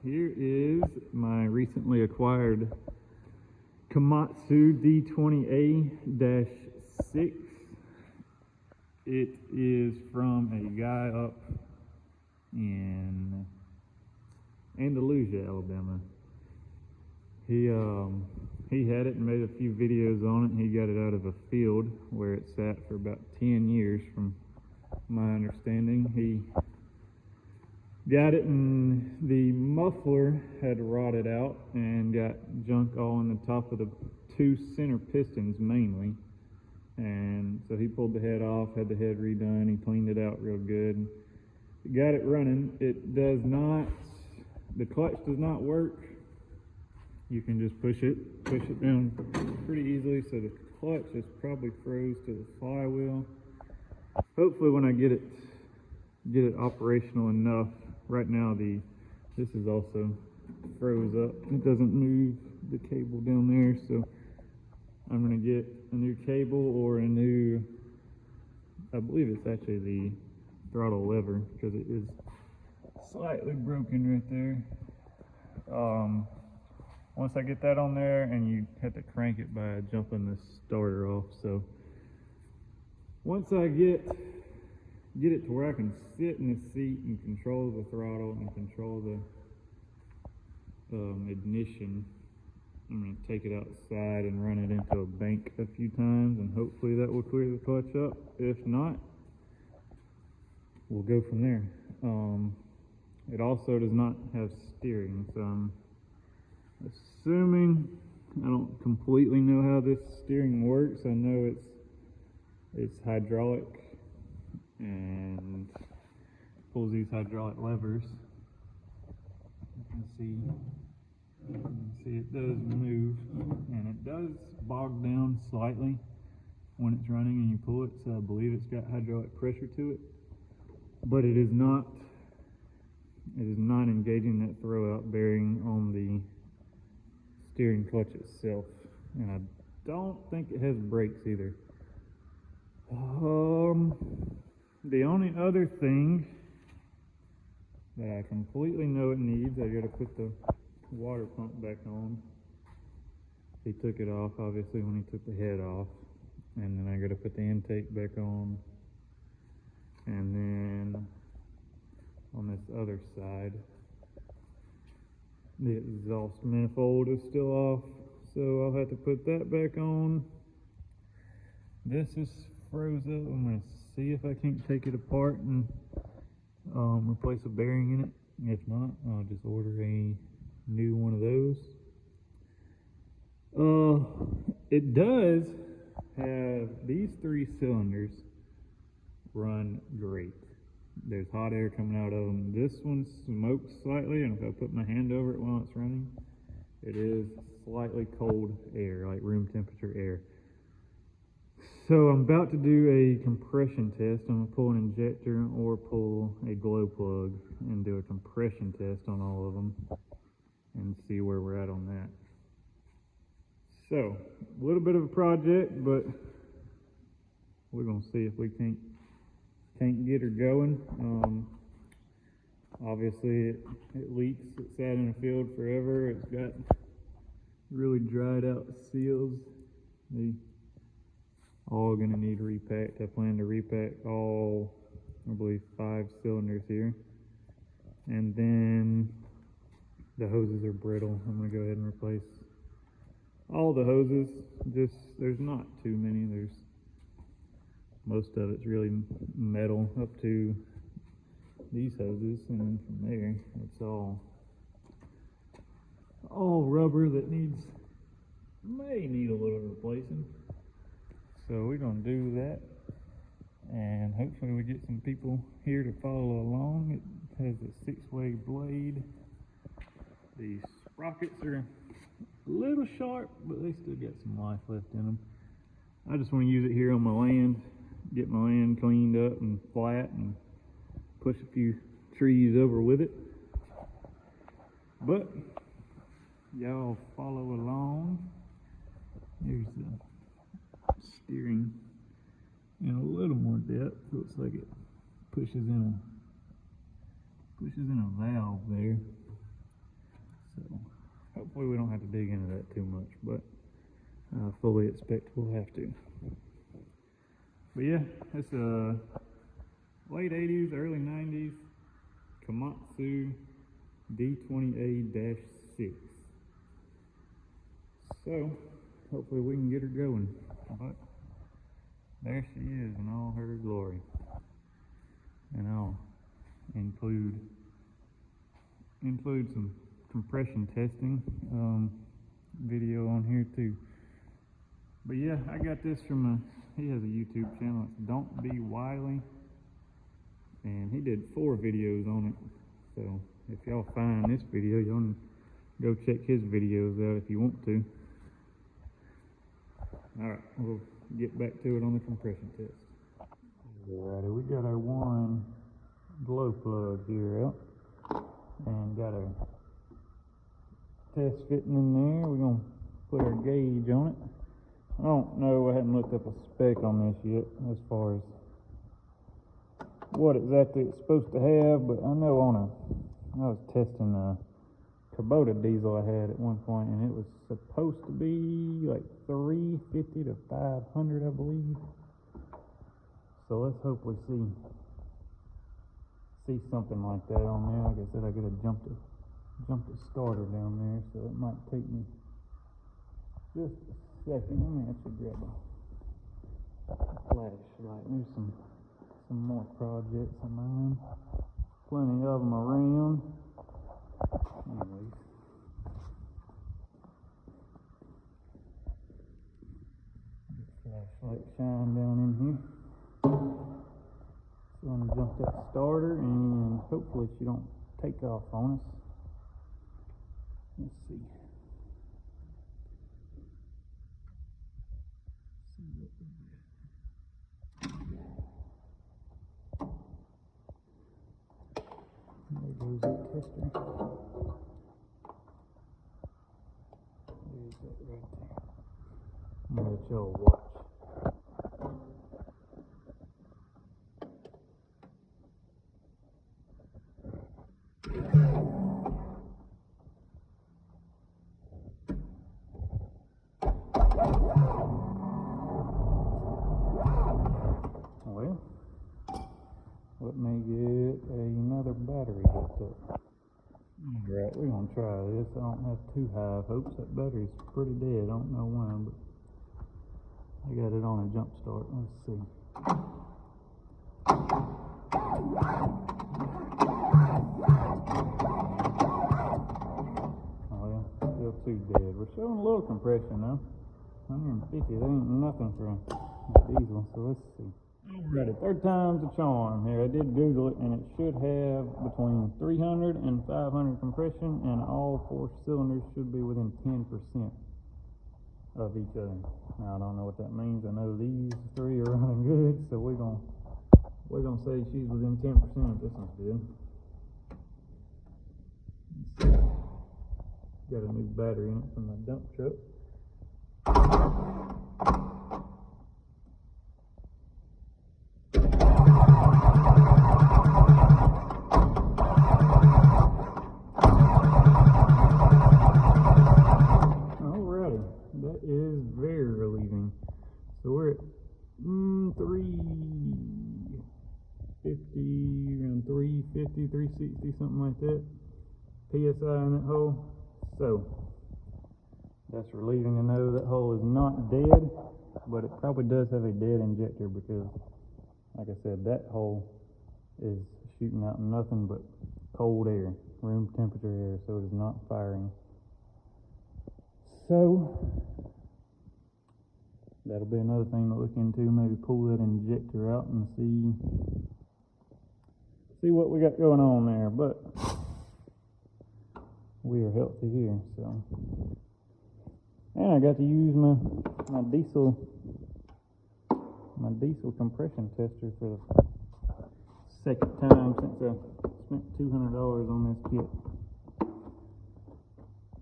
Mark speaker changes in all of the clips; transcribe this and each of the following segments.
Speaker 1: here is my recently acquired Komatsu D20A-6. It is from a guy up in Andalusia, Alabama. He had it and made a few videos on it. He got it out of a field where it sat for about 10 years from my understanding. He got it and the muffler had rotted out and got junk all in the top of the two center pistons mainly. And so he pulled the head off, had the head redone, he cleaned it out real good. Got it running. It does not, the clutch does not work. You can just push it down pretty easily, so the clutch is probably froze to the flywheel. Hopefully when I get it operational enough. Right now this is also froze up. It doesn't move the cable down there, so I'm gonna get a new cable or a new, I believe it's actually the throttle lever because it is slightly broken right there. Once I get that on there, and you have to crank it by jumping the starter off. So once I get it to where I can sit in the seat and control the throttle and control the ignition, I'm going to take it outside and run it into a bank a few times, and hopefully that will clear the clutch up. If not, we'll go from there. It also does not have steering, so I'm assuming, I don't completely know how this steering works. I know it's hydraulic and pulls these hydraulic levers. You can see it does move, and it does bog down slightly when it's running and you pull it, so I believe it's got hydraulic pressure to it, but it is not engaging that throwout bearing on the steering clutch itself, and I don't think it has brakes either. The only other thing that I completely know it needs, I gotta put the water pump back on. He took it off obviously when he took the head off, and then I gotta put the intake back on, and then on this other side the exhaust manifold is still off, so I'll have to put that back on. This is froze up. I'm going to see if I can't take it apart and replace a bearing in it. If not, I'll just order a new one of those. It does have these 3 cylinders run great. There's hot air coming out of them. This one smokes slightly, and if I put my hand over it while it's running, it is slightly cold air, like room temperature air. So I'm about to do a compression test. I'm going to pull an injector or pull a glow plug and do a compression test on all of them and see where we're at on that. So, a little bit of a project, but we're going to see if we can't get her going. Obviously it leaks. It sat in a field forever. It's got really dried out seals. They all going to need repacked. I plan to repack all, I believe, 5 cylinders here, and then the hoses are brittle. I'm going to go ahead and replace all the hoses. There's not too many. Most of it's really metal up to these hoses, and then from there it's all rubber that may need a little replacing. So we're going to do that, and hopefully we get some people here to follow along. It has a 6-way blade. The sprockets are a little sharp, but they still got some life left in them. I just want to use it here on my land, get my land cleaned up and flat, and push a few trees over with it. But y'all follow along. Here's the steering in a little more depth. Looks like it pushes in a valve there. So hopefully we don't have to dig into that too much, but I fully expect we'll have to. But yeah, it's a late 80s, early 90s Komatsu D20A-6. So hopefully we can get her going. But there she is in all her glory. And I'll include some compression testing video on here too. But yeah, I got this from he has a YouTube channel. It's Don't Be Wily, and he did 4 videos on it. So if y'all find this video, y'all can go check his videos out if you want to. All right, we'll get back to it on the compression test. Alrighty, we got our one glow plug here out, and got our test fitting in there. We're gonna put our gauge on it. I don't know, I haven't looked up a spec on this yet as far as what exactly it's supposed to have, but I know I was testing a Kubota diesel I had at one point, and it was supposed to be like 350 to 500, I believe. So let's hopefully see something like that on there. Like I said, I gotta jump the starter down there, so it might take me just a second. Let me actually grab a flashlight. There's some more projects of mine. Plenty of them around. Anyways. Flashlight shine down in here. So I'm gonna jump that starter, and hopefully she don't take off on us. Let's see. There goes the tester. There's that right there. I'm gonna let y'all watch. Well, let me get another battery hooked up. Alright, we're gonna try this. I don't have too high hopes. That battery's pretty dead. I don't know why, but I got it on a jump start. Let's see. Oh yeah, still too dead. We're showing a little compression though. 150, that ain't nothing for a diesel, so let's see. Alrighty, third time's a charm here. I did Google it, and it should have between 300 and 500 compression, and all 4 cylinders should be within 10% of each other. Now I don't know what that means. I know these 3 are running good, so we're gonna say she's within 10%. This one's good. Got a new battery in it from my dump truck. Alrighty, that is very relieving. So we're at 350, around 350, 360, something like that. PSI in that hole. So that's relieving to know that hole is not dead, but it probably does have a dead injector because, like I said, that hole is shooting out nothing but cold air, room temperature air, so it is not firing. So that'll be another thing to look into. Maybe pull that injector out and see what we got going on there. But we are healthy here, so. And I got to use my diesel compression tester for the second time since I spent $200 on this kit.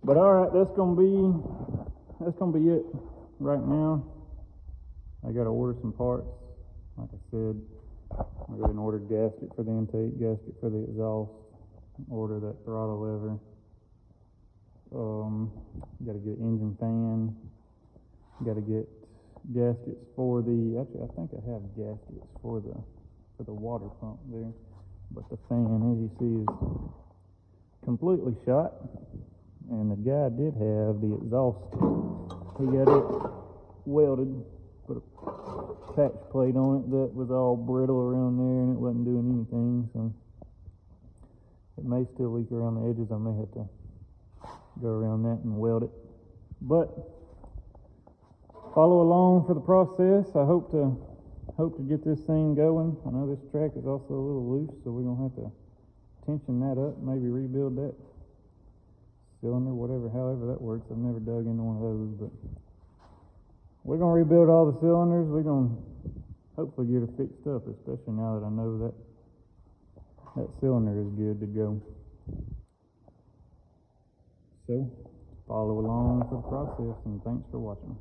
Speaker 1: But all right, that's gonna be it right now. I got to order some parts. Like I said, I go and order gasket for the intake, gasket for the exhaust, order that throttle lever, Got to get engine fan. Got to get gaskets for the. Actually, I think I have gaskets for the water pump there, but the fan, as you see, is completely shot. And the guy did have the exhaust. He got it welded, put a patch plate on it that was all brittle around there, and it wasn't doing anything. So it may still leak around the edges. I may have to go around that and weld it. But follow along for the process. I hope to get this thing going. I know this track is also a little loose, so we're gonna have to tension that up, maybe rebuild that cylinder, however that works. I've never dug into one of those, but we're gonna rebuild all the cylinders. We're gonna hopefully get it fixed up, especially now that I know that cylinder is good to go. So follow along for the process, and thanks for watching.